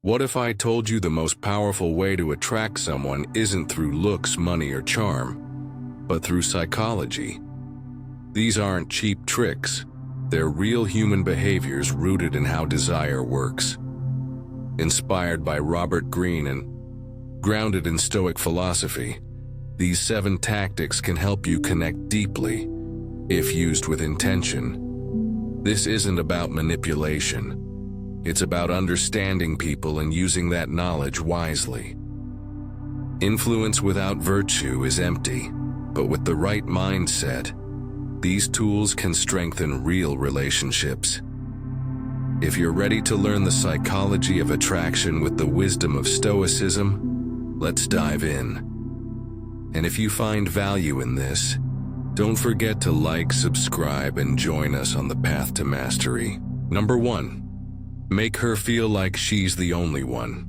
What if I told you the most powerful way to attract someone isn't through looks, money, or charm, but through psychology? These aren't cheap tricks. They're real human behaviors rooted in how desire works. Inspired by Robert Greene and grounded in Stoic philosophy, these 7 tactics can help you connect deeply, if used with intention. This isn't about manipulation. It's about understanding people and using that knowledge wisely. Influence without virtue is empty, but with the right mindset, these tools can strengthen real relationships. If you're ready to learn the psychology of attraction with the wisdom of Stoicism, let's dive in. And if you find value in this, don't forget to like, subscribe, and join us on the path to mastery. Number 1. Make her feel like she's the only one.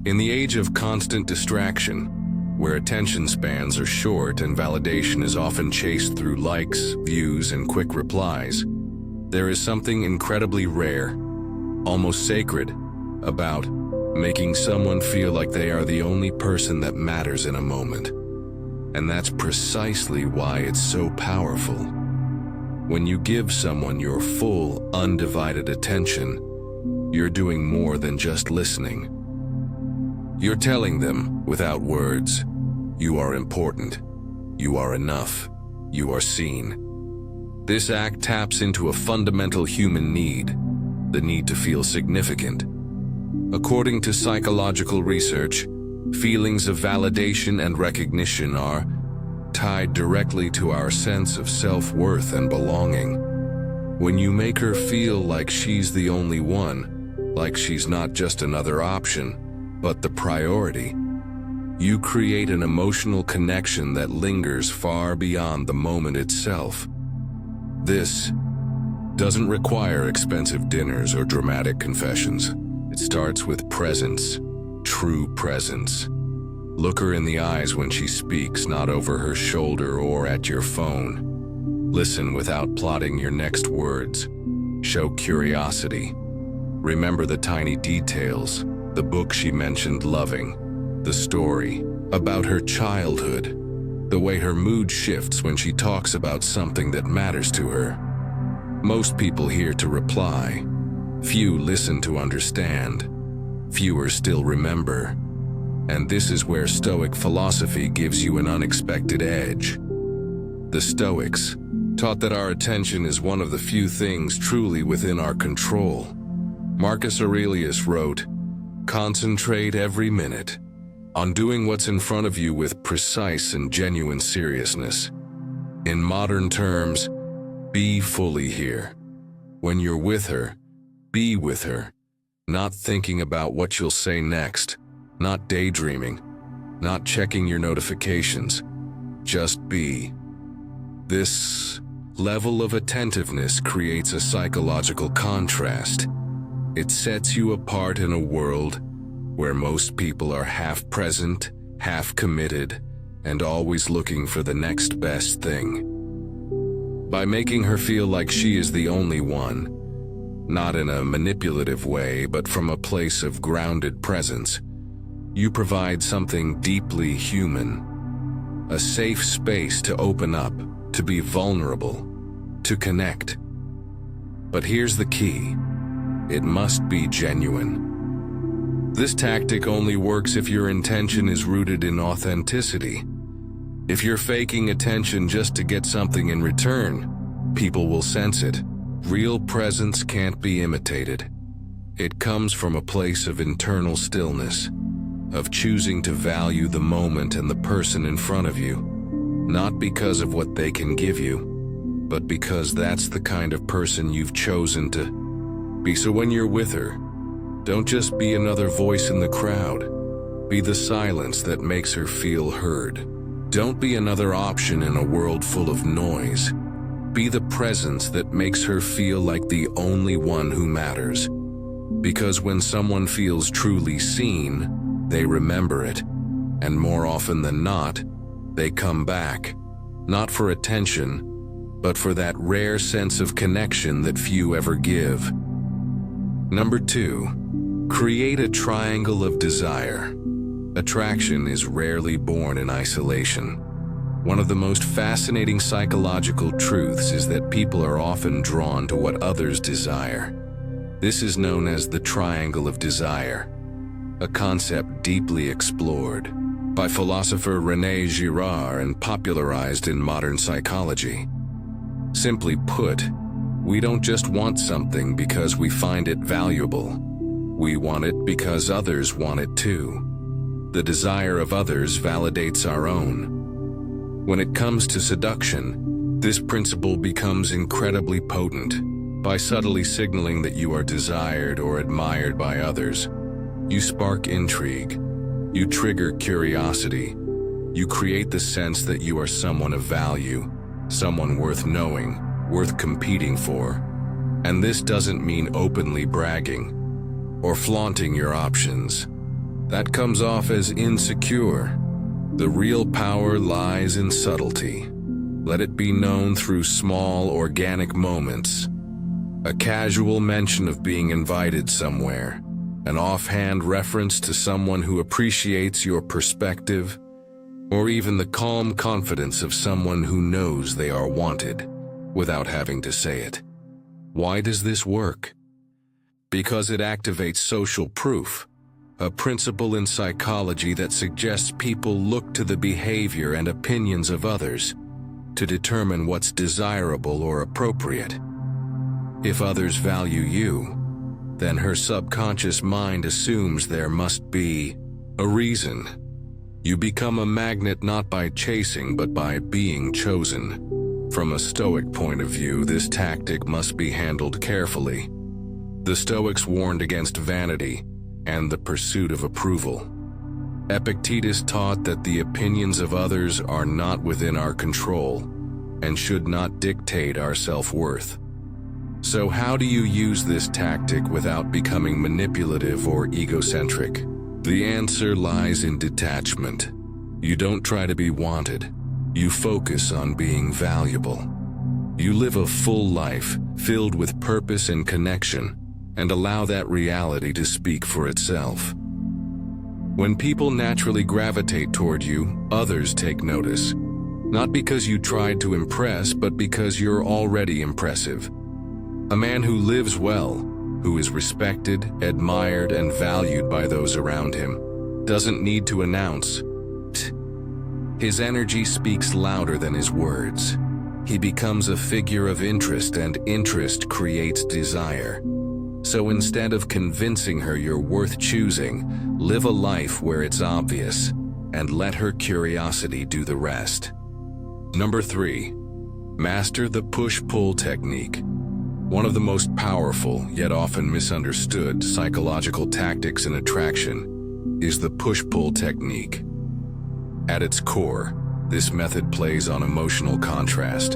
In the age of constant distraction, where attention spans are short and validation is often chased through likes, views, and quick replies, there is something incredibly rare, almost sacred, about making someone feel like they are the only person that matters in a moment. And that's precisely why it's so powerful. When you give someone your full, undivided attention, you're doing more than just listening. You're telling them, without words, you are important, you are enough, you are seen. This act taps into a fundamental human need, the need to feel significant. According to psychological research, feelings of validation and recognition are tied directly to our sense of self-worth and belonging. When you make her feel like she's the only one, like she's not just another option, but the priority, you create an emotional connection that lingers far beyond the moment itself. This doesn't require expensive dinners or dramatic confessions. It starts with presence, true presence. Look her in the eyes when she speaks, not over her shoulder or at your phone. Listen without plotting your next words. Show curiosity. Remember the tiny details, the book she mentioned loving, the story about her childhood, the way her mood shifts when she talks about something that matters to her. Most people hear to reply. Few listen to understand. Fewer still remember. And this is where Stoic philosophy gives you an unexpected edge. The Stoics taught that our attention is one of the few things truly within our control. Marcus Aurelius wrote, "Concentrate every minute on doing what's in front of you with precise and genuine seriousness." In modern terms, be fully here. When you're with her, be with her, not thinking about what you'll say next, not daydreaming, not checking your notifications. Just be. This level of attentiveness creates a psychological contrast. It sets you apart in a world where most people are half present, half committed, and always looking for the next best thing. By making her feel like she is the only one, not in a manipulative way, but from a place of grounded presence, you provide something deeply human. A safe space to open up, to be vulnerable, to connect. But here's the key. It must be genuine. This tactic only works if your intention is rooted in authenticity. If you're faking attention just to get something in return, people will sense it. Real presence can't be imitated. It comes from a place of internal stillness, of choosing to value the moment and the person in front of you, not because of what they can give you, but because that's the kind of person you've chosen to be. So when you're with her, don't just be another voice in the crowd. Be the silence that makes her feel heard. Don't be another option in a world full of noise. Be the presence that makes her feel like the only one who matters. Because when someone feels truly seen, they remember it. And more often than not, they come back. Not for attention, but for that rare sense of connection that few ever give. Number 2, Create a triangle of desire. Attraction is rarely born in isolation. One of the most fascinating psychological truths is that people are often drawn to what others desire. This is known as the triangle of desire, a concept deeply explored by philosopher René Girard and popularized in modern psychology. Simply put, we don't just want something because we find it valuable. We want it because others want it too. The desire of others validates our own. When it comes to seduction, this principle becomes incredibly potent. By subtly signaling that you are desired or admired by others, you spark intrigue, you trigger curiosity, you create the sense that you are someone of value, someone worth knowing, worth competing for. And this doesn't mean openly bragging or flaunting your options. That comes off as insecure. The real power lies in subtlety. Let it be known through small, organic moments. A casual mention of being invited somewhere, an offhand reference to someone who appreciates your perspective, or even the calm confidence of someone who knows they are wanted without having to say it. Why does this work? Because it activates social proof, a principle in psychology that suggests people look to the behavior and opinions of others to determine what's desirable or appropriate. If others value you, then her subconscious mind assumes there must be a reason. You become a magnet not by chasing but by being chosen. From a Stoic point of view, this tactic must be handled carefully. The Stoics warned against vanity and the pursuit of approval. Epictetus taught that the opinions of others are not within our control and should not dictate our self-worth. So how do you use this tactic without becoming manipulative or egocentric? The answer lies in detachment. You don't try to be wanted. You focus on being valuable. You live a full life filled with purpose and connection, and allow that reality to speak for itself. When people naturally gravitate toward you, others take notice. Not because you tried to impress, but because you're already impressive. A man who lives well, who is respected, admired, and valued by those around him, doesn't need to announce. His energy speaks louder than his words. He becomes a figure of interest, and interest creates desire. So instead of convincing her you're worth choosing, live a life where it's obvious, and let her curiosity do the rest. Number 3, master the push-pull technique. One of the most powerful, yet often misunderstood, psychological tactics in attraction is the push-pull technique. At its core, this method plays on emotional contrast.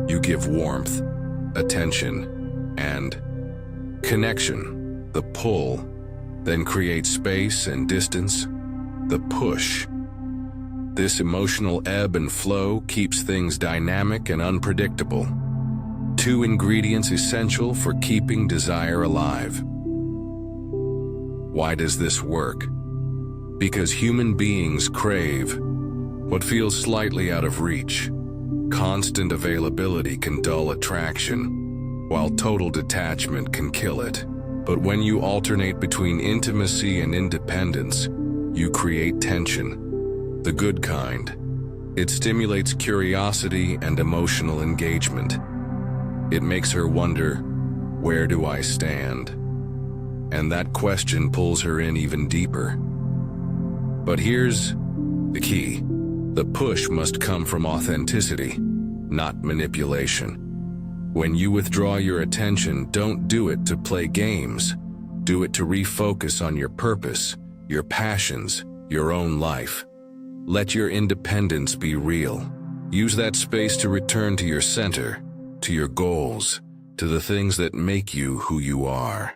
You give warmth, attention, and connection. The pull then creates space and distance. The push. This emotional ebb and flow keeps things dynamic and unpredictable. 2 ingredients essential for keeping desire alive. Why does this work? Because human beings crave what feels slightly out of reach. Constant availability can dull attraction, while total detachment can kill it. But when you alternate between intimacy and independence, you create tension, the good kind. It stimulates curiosity and emotional engagement. It makes her wonder, where do I stand? And that question pulls her in even deeper. But here's the key. The push must come from authenticity, not manipulation. When you withdraw your attention, don't do it to play games. Do it to refocus on your purpose, your passions, your own life. Let your independence be real. Use that space to return to your center, to your goals, to the things that make you who you are.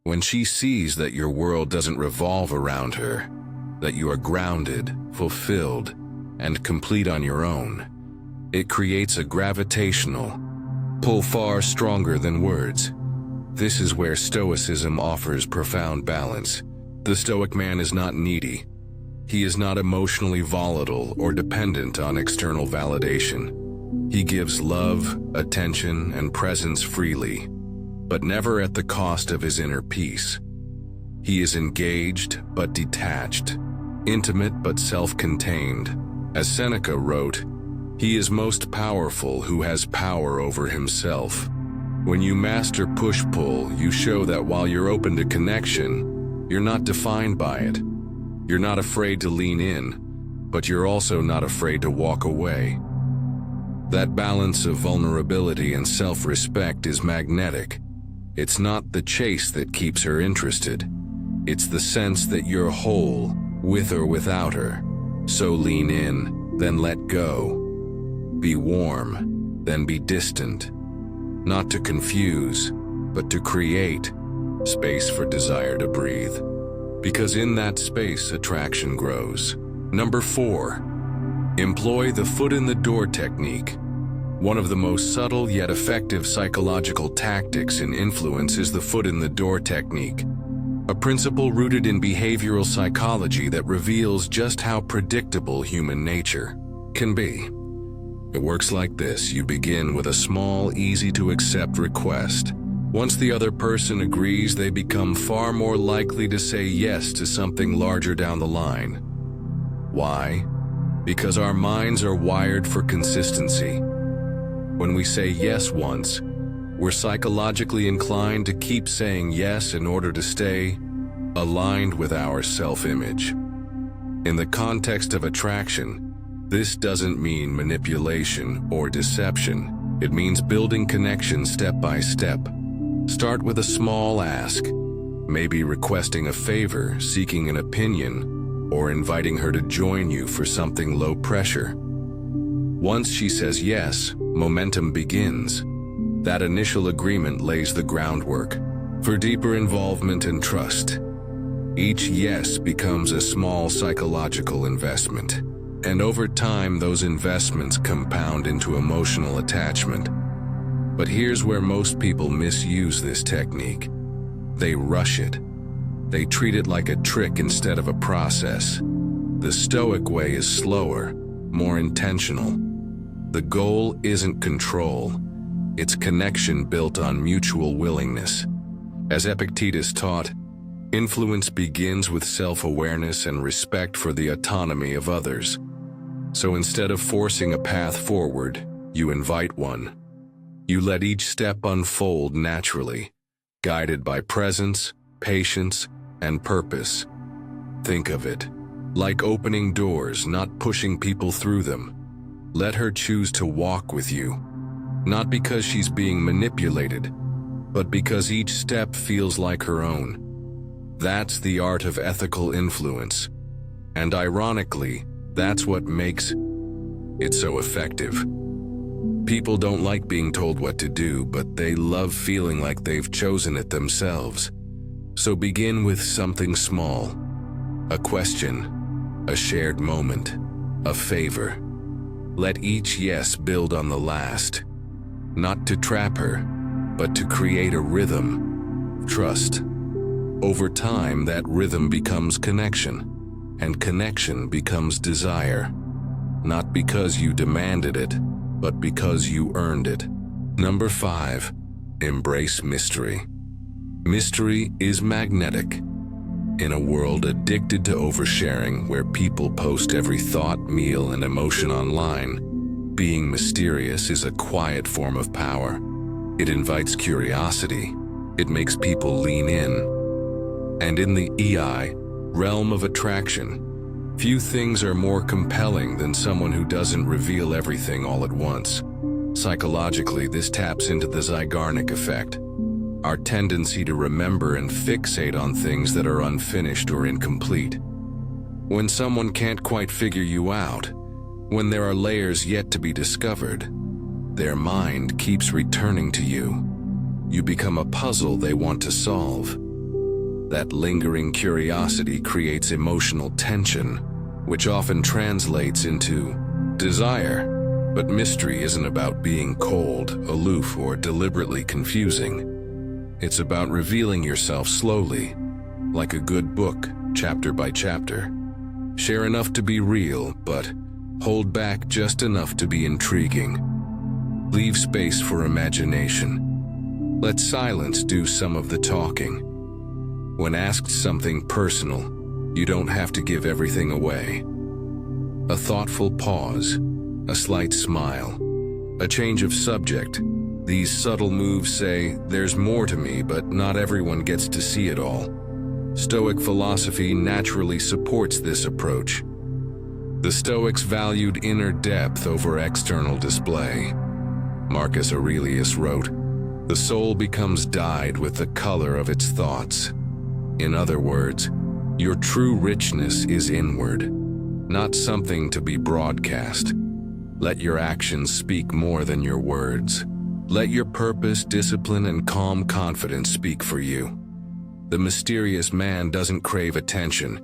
When she sees that your world doesn't revolve around her, that you are grounded, fulfilled, and complete on your own, it creates a gravitational pull far stronger than words. This is where Stoicism offers profound balance. The Stoic man is not needy. He is not emotionally volatile or dependent on external validation. He gives love, attention, and presence freely, but never at the cost of his inner peace. He is engaged but detached, intimate but self-contained. As Seneca wrote, "He is most powerful who has power over himself." When you master push-pull, you show that while you're open to connection, you're not defined by it. You're not afraid to lean in, but you're also not afraid to walk away. That balance of vulnerability and self-respect is magnetic. It's not the chase that keeps her interested. It's the sense that you're whole, with or without her. So lean in, then let go. Be warm, then be distant. Not to confuse, but to create space for desire to breathe. Because in that space, attraction grows. Number 4, employ the foot in the door technique. One of the most subtle yet effective psychological tactics in influence is the foot in the door technique, a principle rooted in behavioral psychology that reveals just how predictable human nature can be. It works like this. You begin with a small, easy-to-accept request. Once the other person agrees, they become far more likely to say yes to something larger down the line. Why? Because our minds are wired for consistency. When we say yes once, we're psychologically inclined to keep saying yes in order to stay aligned with our self-image. In the context of attraction, this doesn't mean manipulation or deception. It means building connection step by step. Start with a small ask, maybe requesting a favor, seeking an opinion, or inviting her to join you for something low pressure. Once she says yes, momentum begins. That initial agreement lays the groundwork for deeper involvement and trust. Each yes becomes a small psychological investment, and over time those investments compound into emotional attachment. But here's where most people misuse this technique. They rush it. They treat it like a trick instead of a process. The Stoic way is slower, more intentional. The goal isn't control. It's connection built on mutual willingness. As Epictetus taught, influence begins with self-awareness and respect for the autonomy of others. So instead of forcing a path forward, you invite one. You let each step unfold naturally, guided by presence, patience, and purpose. Think of it like opening doors, not pushing people through them. Let her choose to walk with you, not because she's being manipulated, but because each step feels like her own. That's the art of ethical influence. And ironically, that's what makes it so effective. People don't like being told what to do, but they love feeling like they've chosen it themselves. So begin with something small. A question, a shared moment, a favor. Let each yes build on the last, not to trap her, but to create a rhythm, trust. Over time, that rhythm becomes connection, and connection becomes desire, not because you demanded it, but because you earned it. Number 5, embrace mystery. Mystery is magnetic. In a world addicted to oversharing, where people post every thought, meal, and emotion online, being mysterious is a quiet form of power. It invites curiosity. It makes people lean in. And in the EI, realm of attraction, few things are more compelling than someone who doesn't reveal everything all at once. Psychologically, this taps into the Zeigarnik effect, our tendency to remember and fixate on things that are unfinished or incomplete. When someone can't quite figure you out, when there are layers yet to be discovered, their mind keeps returning to you. You become a puzzle they want to solve. That lingering curiosity creates emotional tension, which often translates into desire. But mystery isn't about being cold, aloof, or deliberately confusing. It's about revealing yourself slowly, like a good book, chapter by chapter. Share enough to be real, but hold back just enough to be intriguing. Leave space for imagination. Let silence do some of the talking. When asked something personal, you don't have to give everything away. A thoughtful pause, a slight smile, a change of subject. These subtle moves say, there's more to me, but not everyone gets to see it all. Stoic philosophy naturally supports this approach. The Stoics valued inner depth over external display. Marcus Aurelius wrote, "The soul becomes dyed with the color of its thoughts." In other words, your true richness is inward, not something to be broadcast. Let your actions speak more than your words. Let your purpose, discipline, and calm confidence speak for you. The mysterious man doesn't crave attention.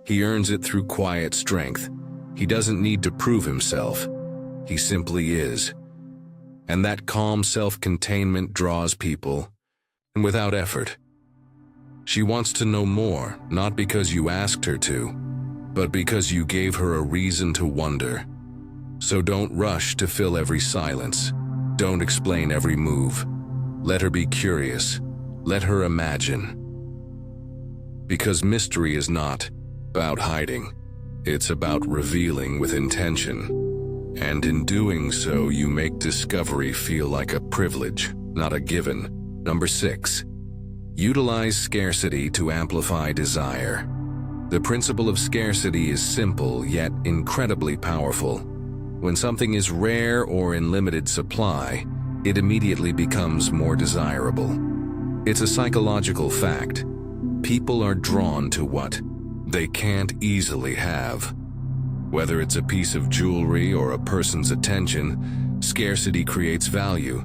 He earns it through quiet strength. He doesn't need to prove himself. He simply is. And that calm self-containment draws people, and without effort. She wants to know more, not because you asked her to, but because you gave her a reason to wonder. So don't rush to fill every silence. Don't explain every move. Let her be curious. Let her imagine. Because mystery is not about hiding. It's about revealing with intention. And in doing so, you make discovery feel like a privilege, not a given. Number 6. Utilize scarcity to amplify desire. The principle of scarcity is simple, yet incredibly powerful. When something is rare or in limited supply, it immediately becomes more desirable. It's a psychological fact. People are drawn to what they can't easily have. Whether it's a piece of jewelry or a person's attention, scarcity creates value.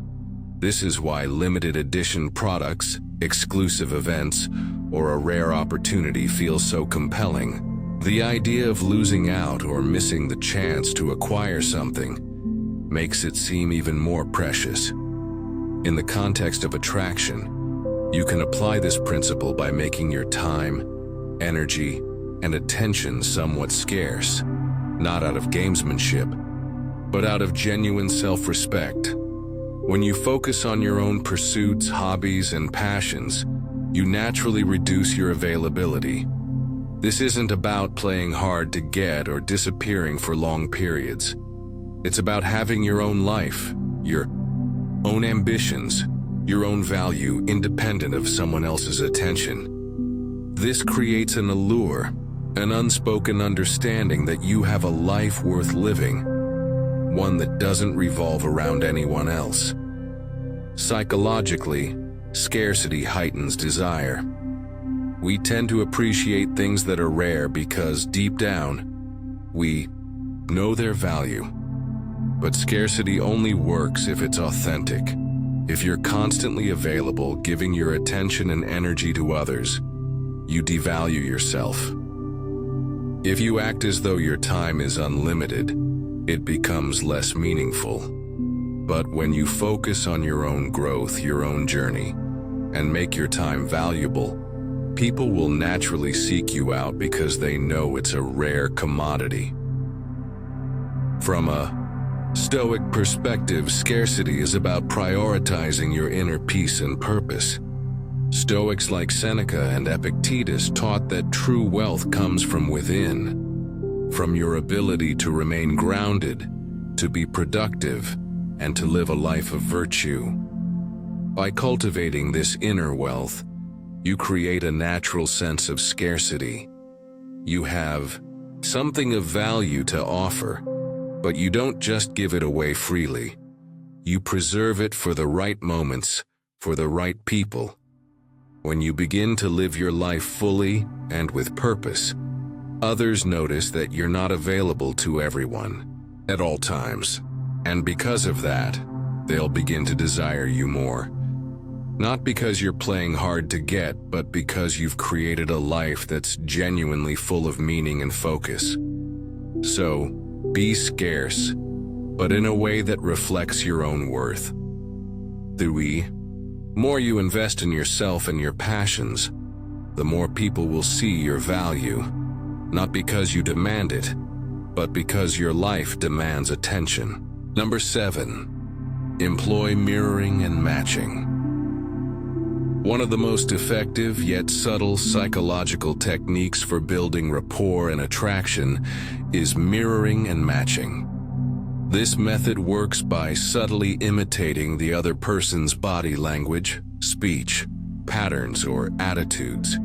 This is why limited edition products, exclusive events, or a rare opportunity feel so compelling. The idea of losing out or missing the chance to acquire something makes it seem even more precious. In the context of attraction, you can apply this principle by making your time, energy, and attention somewhat scarce, not out of gamesmanship, but out of genuine self-respect. When you focus on your own pursuits, hobbies, and passions, you naturally reduce your availability. This isn't about playing hard to get or disappearing for long periods. It's about having your own life, your own ambitions, your own value independent of someone else's attention. This creates an allure, an unspoken understanding that you have a life worth living, one that doesn't revolve around anyone else. Psychologically, scarcity heightens desire. We tend to appreciate things that are rare because, deep down, we know their value. But scarcity only works if it's authentic. If you're constantly available, giving your attention and energy to others, you devalue yourself. If you act as though your time is unlimited, it becomes less meaningful. But when you focus on your own growth, your own journey, and make your time valuable, people will naturally seek you out because they know it's a rare commodity. From a Stoic perspective, scarcity is about prioritizing your inner peace and purpose. Stoics like Seneca and Epictetus taught that true wealth comes from within, from your ability to remain grounded, to be productive, and to live a life of virtue. By cultivating this inner wealth, you create a natural sense of scarcity. You have something of value to offer, but you don't just give it away freely. You preserve it for the right moments, for the right people. When you begin to live your life fully and with purpose, others notice that you're not available to everyone at all times. And because of that, they'll begin to desire you more. Not because you're playing hard to get, but because you've created a life that's genuinely full of meaning and focus. So, be scarce, but in a way that reflects your own worth. 3. more you invest in yourself and your passions, the more people will see your value, not because you demand it, but because your life demands attention. Number 7, employ mirroring and matching. One of the most effective yet subtle psychological techniques for building rapport and attraction is mirroring and matching. This method works by subtly imitating the other person's body language, speech, patterns, or attitudes,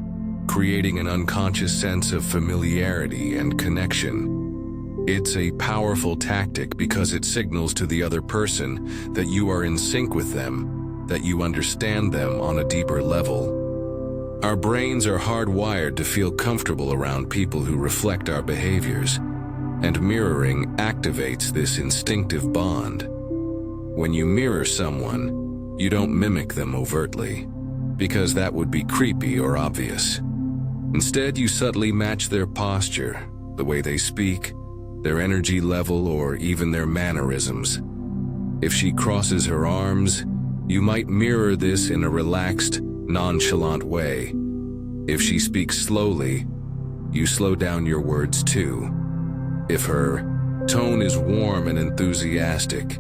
creating an unconscious sense of familiarity and connection. It's a powerful tactic because it signals to the other person that you are in sync with them, that you understand them on a deeper level. Our brains are hardwired to feel comfortable around people who reflect our behaviors, and mirroring activates this instinctive bond. When you mirror someone, you don't mimic them overtly, because that would be creepy or obvious. Instead, you subtly match their posture, the way they speak, their energy level, or even their mannerisms. If she crosses her arms, you might mirror this in a relaxed, nonchalant way. If she speaks slowly, you slow down your words too. If her tone is warm and enthusiastic,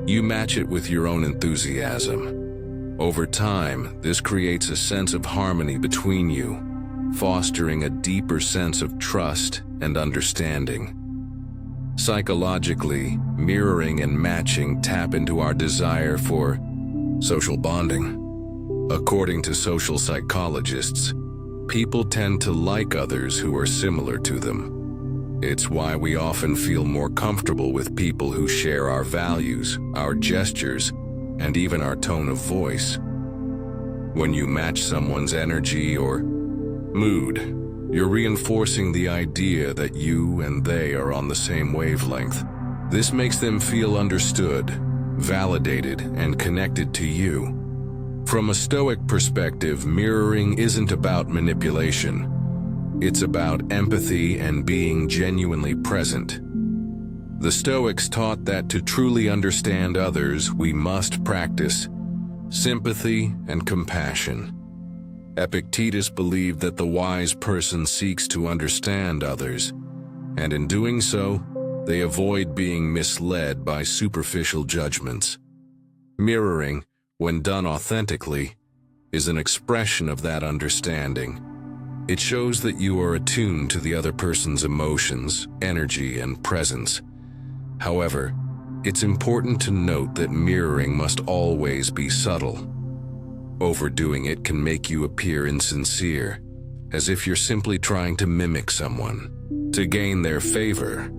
you match it with your own enthusiasm. Over time, this creates a sense of harmony between you, fostering a deeper sense of trust and understanding. Psychologically, mirroring and matching tap into our desire for social bonding. According to social psychologists, people tend to like others who are similar to them. It's why we often feel more comfortable with people who share our values, our gestures, and even our tone of voice. When you match someone's energy or mood, you're reinforcing the idea that you and they are on the same wavelength. This makes them feel understood, validated, and connected to you. From a Stoic perspective, mirroring isn't about manipulation. It's about empathy and being genuinely present. The Stoics taught that to truly understand others, we must practice sympathy and compassion. Epictetus believed that the wise person seeks to understand others, and in doing so, they avoid being misled by superficial judgments. Mirroring, when done authentically, is an expression of that understanding. It shows that you are attuned to the other person's emotions, energy, and presence. However, it's important to note that mirroring must always be subtle. Overdoing it can make you appear insincere, as if you're simply trying to mimic someone, to gain their favor.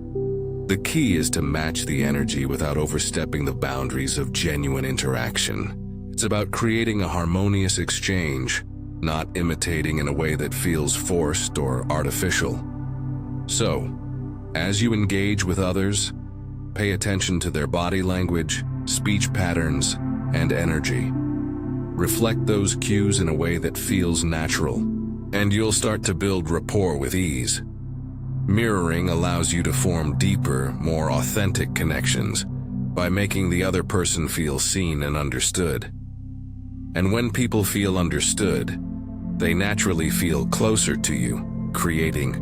The key is to match the energy without overstepping the boundaries of genuine interaction. It's about creating a harmonious exchange, not imitating in a way that feels forced or artificial. So, as you engage with others, pay attention to their body language, speech patterns, and energy. Reflect those cues in a way that feels natural, and you'll start to build rapport with ease. Mirroring allows you to form deeper, more authentic connections by making the other person feel seen and understood. And when people feel understood, they naturally feel closer to you, creating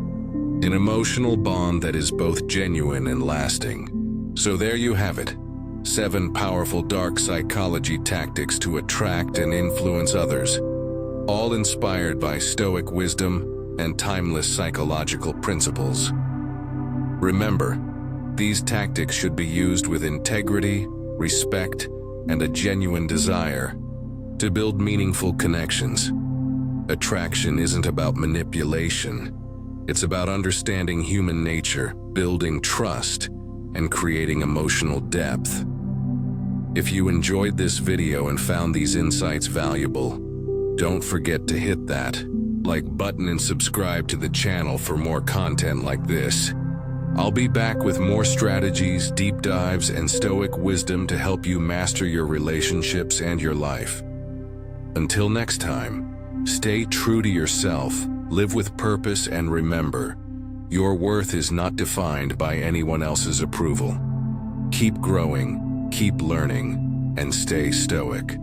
an emotional bond that is both genuine and lasting. So there you have it, 7 powerful dark psychology tactics to attract and influence others, all inspired by Stoic wisdom and timeless psychological principles. Remember, these tactics should be used with integrity, respect, and a genuine desire to build meaningful connections. Attraction isn't about manipulation. It's about understanding human nature, building trust, and creating emotional depth. If you enjoyed this video and found these insights valuable, don't forget to hit that like button and subscribe to the channel for more content like this. I'll be back with more strategies, deep dives, and Stoic wisdom to help you master your relationships and your life. Until next time, stay true to yourself, live with purpose, and remember, your worth is not defined by anyone else's approval. Keep growing, keep learning, and stay stoic.